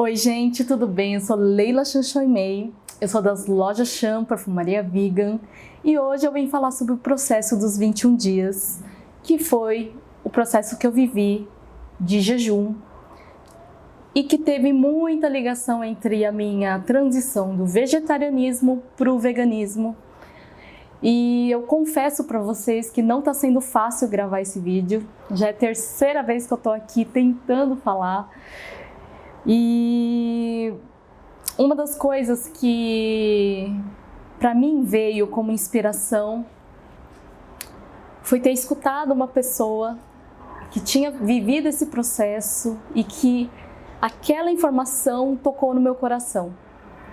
Oi gente, tudo bem? Eu sou Leila Chanchoimei, eu sou das lojas Chan Perfumaria Vegan e hoje eu vim falar sobre o processo dos 21 dias, que foi o processo que eu vivi de jejum e que teve muita ligação entre a minha transição do vegetarianismo para o veganismo. E eu confesso para vocês que não está sendo fácil gravar esse vídeo, já é a terceira vez que eu estou aqui tentando falar. E uma das coisas que para mim veio como inspiração foi ter escutado uma pessoa que tinha vivido esse processo e que aquela informação tocou no meu coração,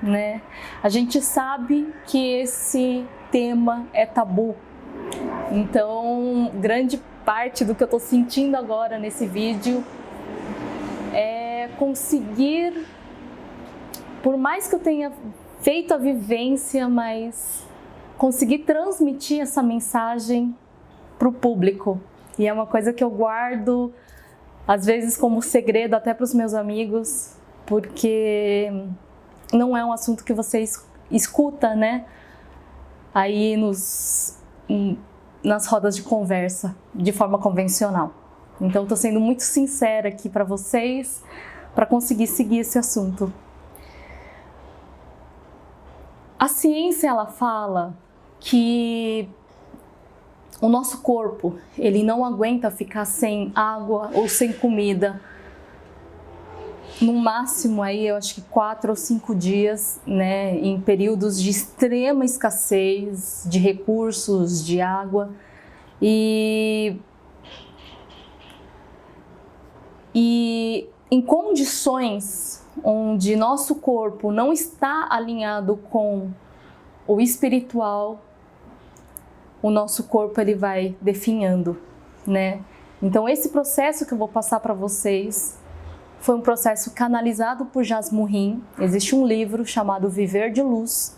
né? A gente sabe que esse tema é tabu, então grande parte do que eu estou sentindo agora nesse vídeo é conseguir, por mais que eu tenha feito a vivência, mas conseguir transmitir essa mensagem para o público. E é uma coisa que eu guardo, às vezes, como segredo até para os meus amigos, porque não é um assunto que você escuta, né? Aí nas rodas de conversa, de forma convencional. Então, estou sendo muito sincera aqui para vocês, para conseguir seguir esse assunto. A ciência, ela fala que o nosso corpo, ele não aguenta ficar sem água ou sem comida. No máximo, aí, eu acho que 4 ou 5 dias, né, em períodos de extrema escassez de recursos, de água. E em condições onde nosso corpo não está alinhado com o espiritual, o nosso corpo ele vai definhando, né? Então esse processo que eu vou passar para vocês foi um processo canalizado por Jasmurrim. Existe um livro chamado Viver de Luz,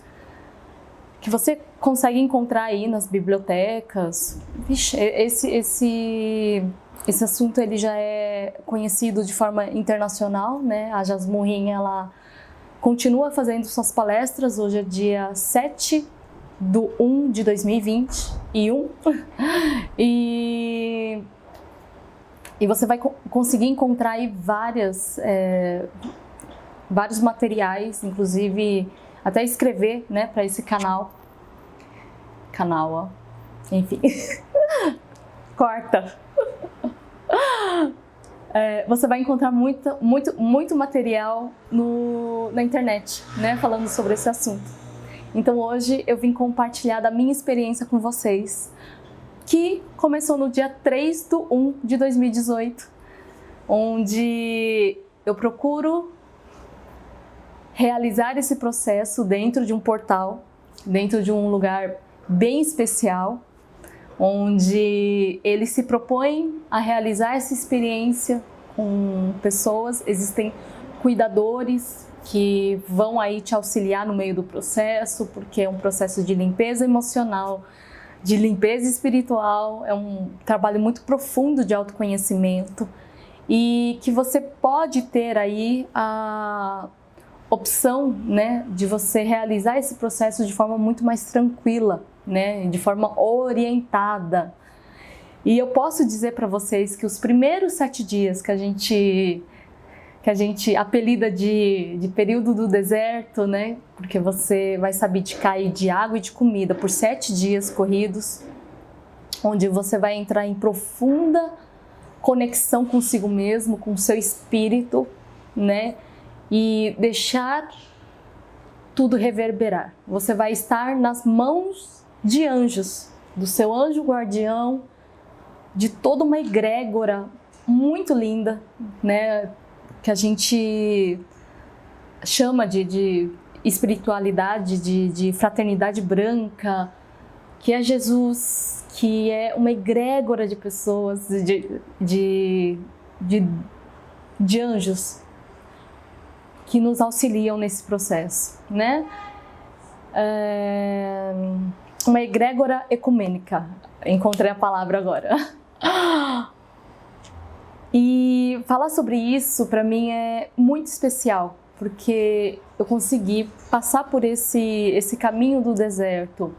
que você consegue encontrar aí nas bibliotecas. Vixe, esse assunto ele já é conhecido de forma internacional, né? A Jasmurrim, ela continua fazendo suas palestras. Hoje é dia 7/1/2021 e você vai conseguir encontrar aí vários materiais, inclusive até escrever, né, para esse canal, ó, enfim, corta. Você vai encontrar muito material na internet, né, falando sobre esse assunto. Então hoje eu vim compartilhar da minha experiência com vocês, que começou no dia 3/1/2018, onde eu procuro realizar esse processo dentro de um portal, dentro de um lugar bem especial, onde ele se propõe a realizar essa experiência com pessoas. Existem cuidadores que vão aí te auxiliar no meio do processo, porque é um processo de limpeza emocional, de limpeza espiritual, é um trabalho muito profundo de autoconhecimento e que você pode ter aí a opção, né, de você realizar esse processo de forma muito mais tranquila, né, de forma orientada. E eu posso dizer para vocês que os primeiros 7 dias que a gente apelida de período do deserto, né, porque você vai se abdicar aí de água e de comida por 7 dias corridos, onde você vai entrar em profunda conexão consigo mesmo, com o seu espírito, né, e deixar tudo reverberar. Você vai estar nas mãos de anjos, do seu anjo guardião, de toda uma egrégora muito linda, né, que a gente chama de espiritualidade, de fraternidade branca, que é Jesus, que é uma egrégora de pessoas, de anjos que nos auxiliam nesse processo, né? Uma egrégora ecumênica, encontrei a palavra agora. E falar sobre isso para mim é muito especial, porque eu consegui passar por esse caminho do deserto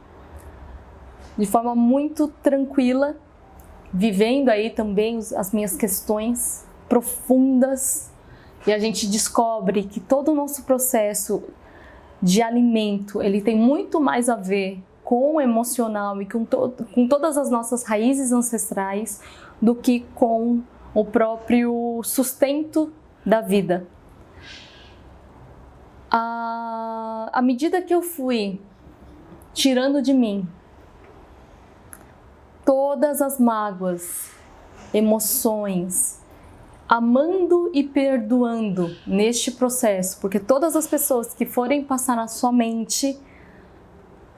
de forma muito tranquila, vivendo aí também as minhas questões profundas, e a gente descobre que todo o nosso processo de alimento, ele tem muito mais a ver com o emocional e com todas as nossas raízes ancestrais do que com o próprio sustento da vida. À medida que eu fui tirando de mim todas as mágoas, emoções, amando e perdoando neste processo, porque todas as pessoas que forem passar na sua mente,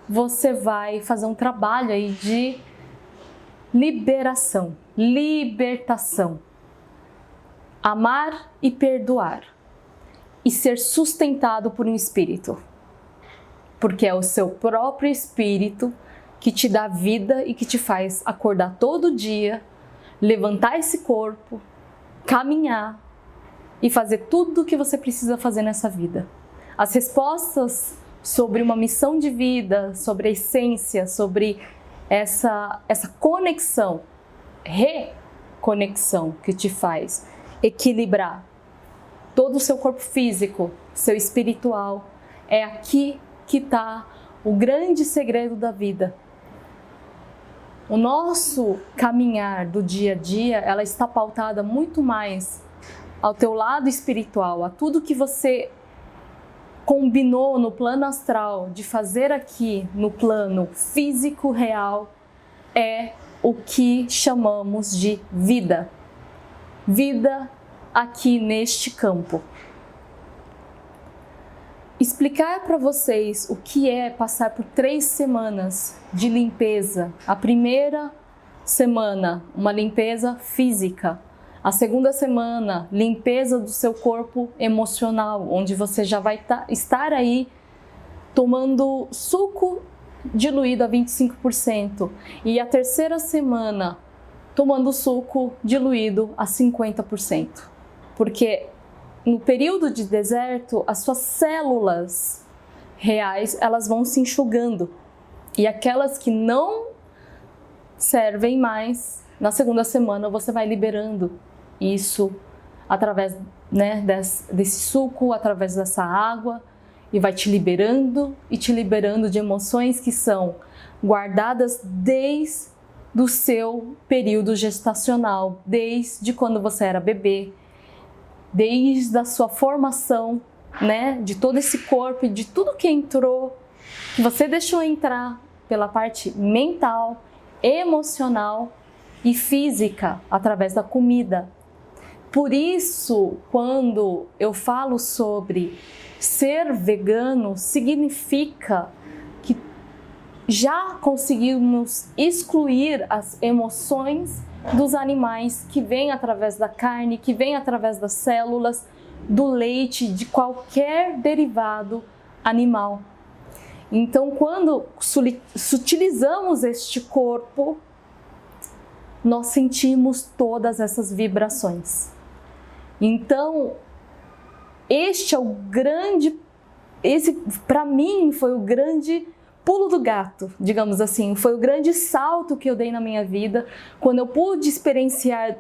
você vai fazer um trabalho aí de liberação, libertação. Amar e perdoar. E ser sustentado por um espírito. Porque é o seu próprio espírito que te dá vida e que te faz acordar todo dia, levantar esse corpo, caminhar e fazer tudo o que você precisa fazer nessa vida. As respostas sobre uma missão de vida, sobre a essência, sobre essa conexão, reconexão que te faz equilibrar todo o seu corpo físico, seu espiritual. É aqui que está o grande segredo da vida. O nosso caminhar do dia a dia, ela está pautada muito mais ao teu lado espiritual, a tudo que você combinou no plano astral de fazer aqui no plano físico real, é o que chamamos de vida. Vida aqui neste campo. Explicar para vocês o que é passar por 3 semanas de limpeza. A primeira semana, uma limpeza física. A segunda semana, limpeza do seu corpo emocional, onde você já vai estar aí tomando suco diluído a 25%. E a terceira semana, tomando suco diluído a 50%. Porque no período de deserto, as suas células reais, elas vão se enxugando. E aquelas que não servem mais, na segunda semana você vai liberando isso através, né, desse suco, através dessa água, e vai te liberando e te liberando de emoções que são guardadas desde o seu período gestacional, desde quando você era bebê, desde a sua formação, né, de todo esse corpo e de tudo que entrou, que você deixou entrar pela parte mental, emocional e física, através da comida. Por isso, quando eu falo sobre ser vegano, significa que já conseguimos excluir as emoções dos animais que vêm através da carne, que vêm através das células, do leite, de qualquer derivado animal. Então, quando sutilizamos este corpo, nós sentimos todas essas vibrações. Então, esse para mim foi o grande pulo do gato, digamos assim, foi o grande salto que eu dei na minha vida, quando eu pude experienciar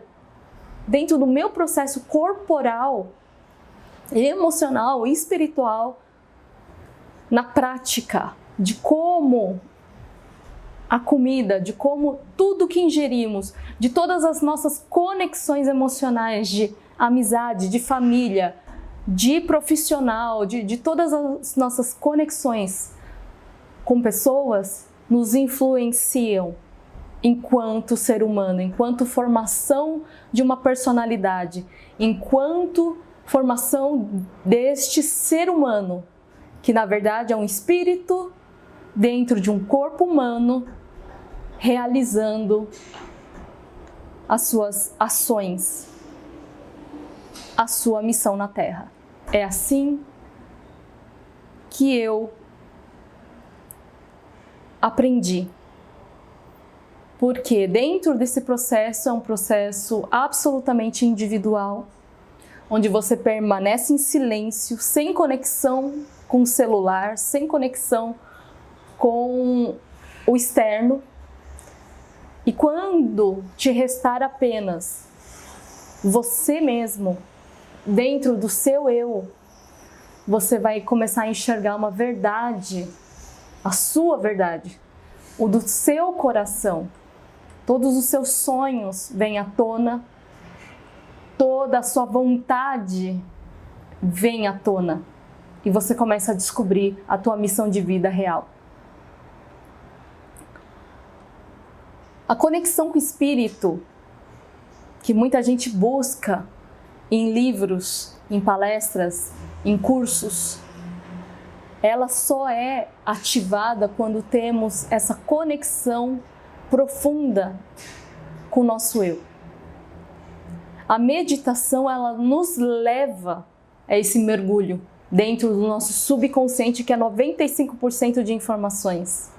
dentro do meu processo corporal, emocional e espiritual, na prática, de como a comida, de como tudo que ingerimos, de todas as nossas conexões emocionais, de amizade, de família, de profissional, de todas as nossas conexões com pessoas, nos influenciam enquanto ser humano, enquanto formação de uma personalidade, enquanto formação deste ser humano, que na verdade é um espírito dentro de um corpo humano, realizando as suas ações, a sua missão na Terra. É assim que eu aprendi. Porque dentro desse processo é um processo absolutamente individual, onde você permanece em silêncio, sem conexão com o celular, sem conexão com o externo. E quando te restar apenas você mesmo, dentro do seu eu, você vai começar a enxergar uma verdade, a sua verdade, o do seu coração. Todos os seus sonhos vêm à tona, toda a sua vontade vem à tona. E você começa a descobrir a tua missão de vida real. A conexão com o espírito, que muita gente busca em livros, em palestras, em cursos, ela só é ativada quando temos essa conexão profunda com o nosso eu. A meditação, ela nos leva a esse mergulho dentro do nosso subconsciente, que é 95% de informações.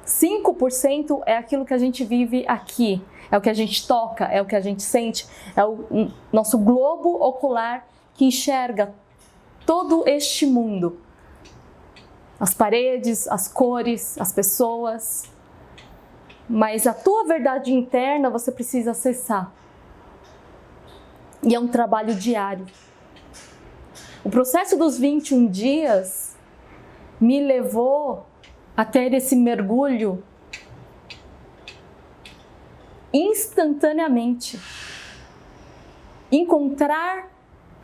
5% é aquilo que a gente vive aqui, é o que a gente toca, é o que a gente sente, é o nosso globo ocular que enxerga todo este mundo. As paredes, as cores, as pessoas. Mas a tua verdade interna você precisa acessar. E é um trabalho diário. O processo dos 21 dias me levou a ter esse mergulho instantaneamente. Encontrar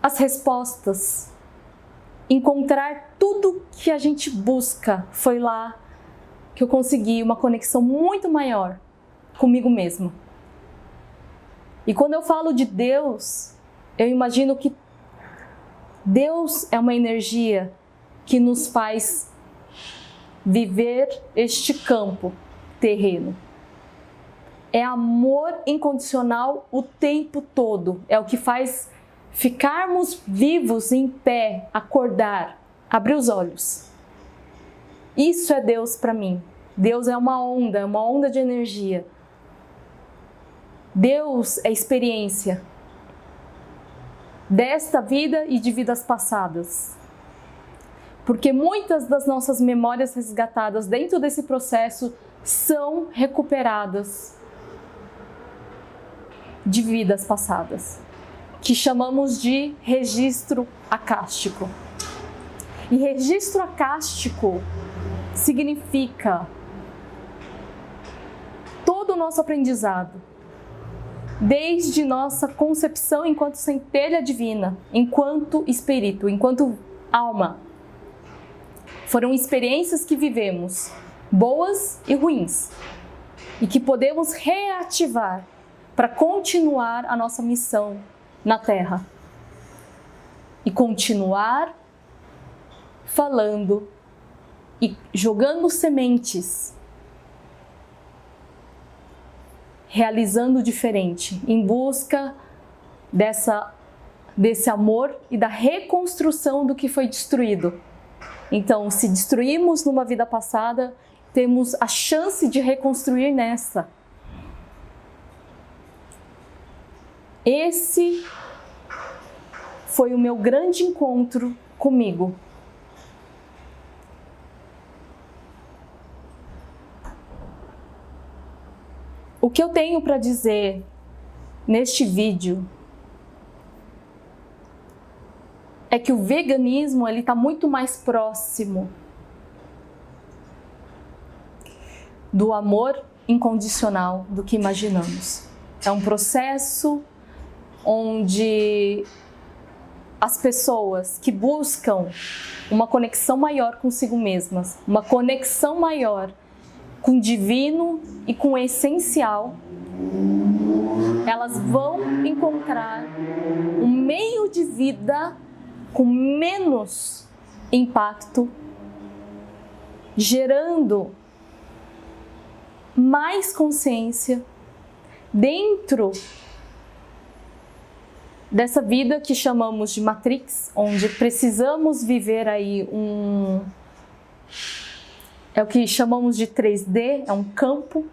as respostas. Encontrar tudo que a gente busca. Foi lá que eu consegui uma conexão muito maior comigo mesma. E quando eu falo de Deus, eu imagino que Deus é uma energia que nos faz viver este campo terreno. É amor incondicional o tempo todo. É o que faz ficarmos vivos, em pé, acordar, abrir os olhos. Isso é Deus para mim. Deus é uma onda de energia. Deus é experiência desta vida e de vidas passadas. Porque muitas das nossas memórias resgatadas dentro desse processo são recuperadas de vidas passadas, que chamamos de registro acástico. E registro acástico significa todo o nosso aprendizado, desde nossa concepção enquanto centelha divina, enquanto espírito, enquanto alma. Foram experiências que vivemos, boas e ruins, e que podemos reativar para continuar a nossa missão na Terra. E continuar falando e jogando sementes, realizando diferente, em busca desse amor e da reconstrução do que foi destruído. Então, se destruímos numa vida passada, temos a chance de reconstruir nessa. Esse foi o meu grande encontro comigo. O que eu tenho para dizer neste vídeo é que o veganismo está muito mais próximo do amor incondicional do que imaginamos. É um processo onde as pessoas que buscam uma conexão maior consigo mesmas, uma conexão maior com o divino e com o essencial, elas vão encontrar um meio de vida com menos impacto, gerando mais consciência dentro dessa vida que chamamos de Matrix, onde precisamos viver aí é o que chamamos de 3D, é um campo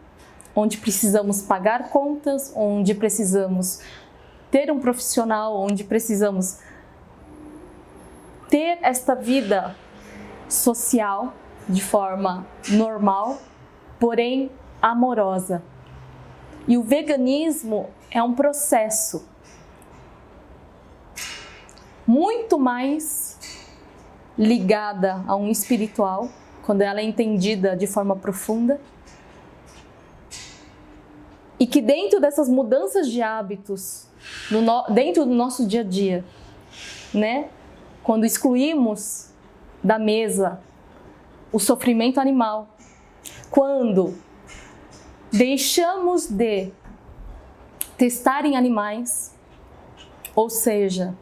onde precisamos pagar contas, onde precisamos ter um profissional, onde precisamos ter esta vida social de forma normal, porém amorosa. E o veganismo é um processo muito mais ligada a um espiritual, quando ela é entendida de forma profunda, e que dentro dessas mudanças de hábitos, dentro do nosso dia a dia, né? Quando excluímos da mesa o sofrimento animal, quando deixamos de testar em animais, ou seja,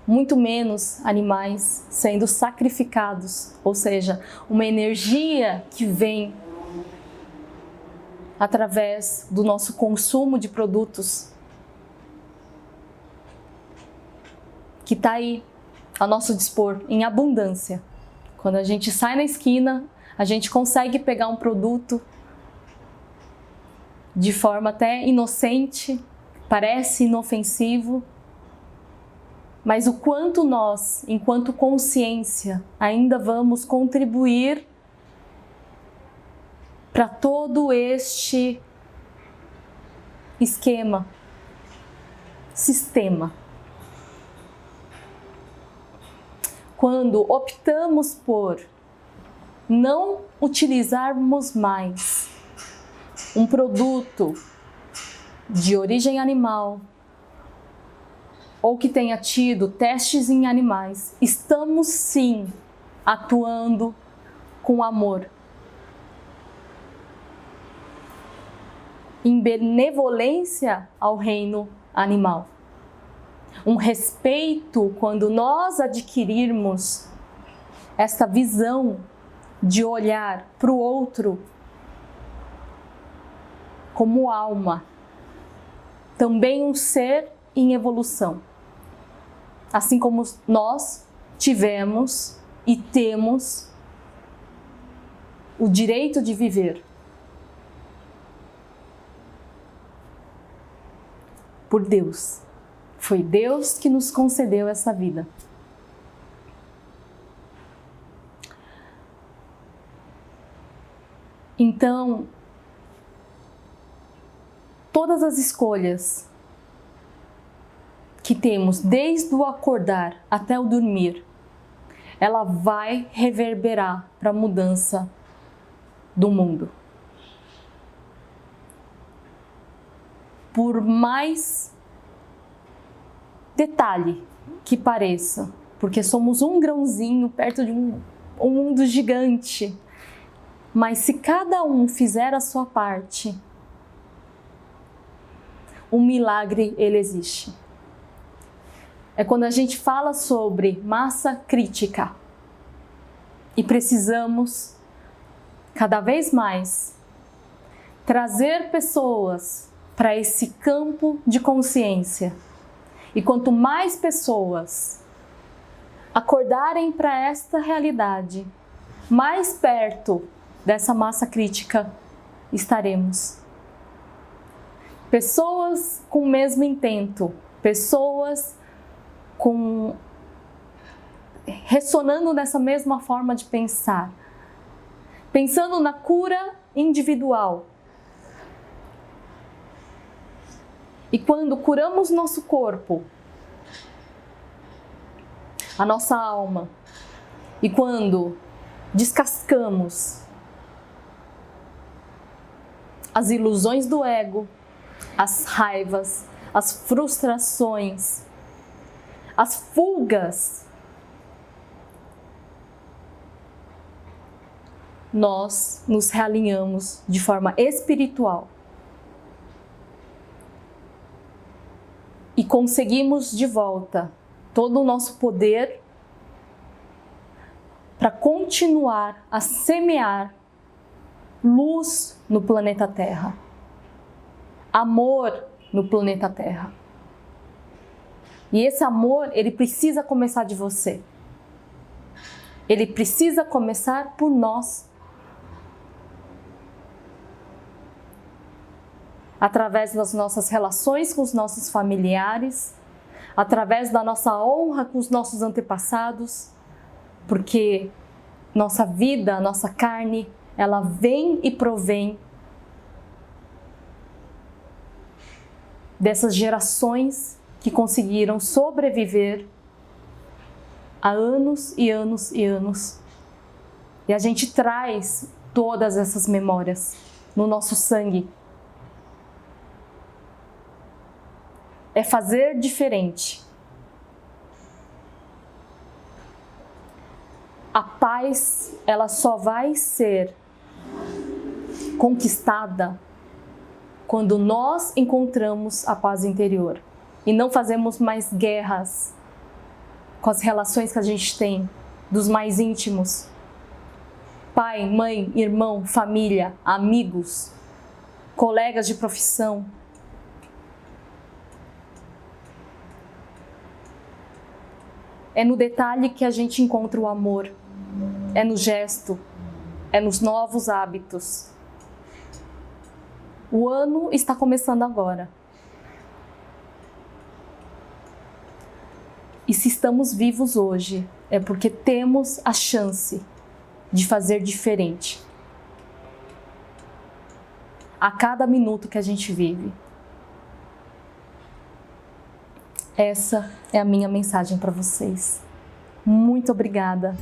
muito menos animais sendo sacrificados, ou seja, uma energia que vem através do nosso consumo de produtos que está aí a nosso dispor em abundância. Quando a gente sai na esquina, a gente consegue pegar um produto de forma até inocente, parece inofensivo, mas o quanto nós, enquanto consciência, ainda vamos contribuir para todo este sistema. Quando optamos por não utilizarmos mais um produto de origem animal ou que tenha tido testes em animais, estamos sim atuando com amor, em benevolência ao reino animal. Um respeito quando nós adquirirmos esta visão de olhar para o outro como alma, também um ser em evolução. Assim como nós tivemos e temos o direito de viver. Por Deus. Foi Deus que nos concedeu essa vida. Então, todas as escolhas que temos, desde o acordar até o dormir, ela vai reverberar para a mudança do mundo. Por mais detalhe que pareça, porque somos um grãozinho perto de um mundo gigante, mas se cada um fizer a sua parte, um milagre ele existe. É quando a gente fala sobre massa crítica e precisamos cada vez mais trazer pessoas para esse campo de consciência. E quanto mais pessoas acordarem para esta realidade, mais perto dessa massa crítica estaremos. Pessoas com o mesmo intento, pessoas ressonando nessa mesma forma de pensar, pensando na cura individual. E quando curamos nosso corpo, a nossa alma, e quando descascamos as ilusões do ego, as raivas, as frustrações, as fugas, nós nos realinhamos de forma espiritual e conseguimos de volta todo o nosso poder para continuar a semear luz no planeta Terra, amor no planeta Terra. E esse amor, ele precisa começar de você. Ele precisa começar por nós. através das nossas relações com os nossos familiares, através da nossa honra com os nossos antepassados, porque nossa vida, nossa carne, ela vem e provém dessas gerações que conseguiram sobreviver há anos e anos e anos. E a gente traz todas essas memórias no nosso sangue. É fazer diferente. A paz, ela só vai ser conquistada quando nós encontramos a paz interior e não fazemos mais guerras com as relações que a gente tem, dos mais íntimos. Pai, mãe, irmão, família, amigos, colegas de profissão. É no detalhe que a gente encontra o amor, é no gesto, é nos novos hábitos. O ano está começando agora. E se estamos vivos hoje, é porque temos a chance de fazer diferente. A cada minuto que a gente vive. Essa é a minha mensagem para vocês. Muito obrigada.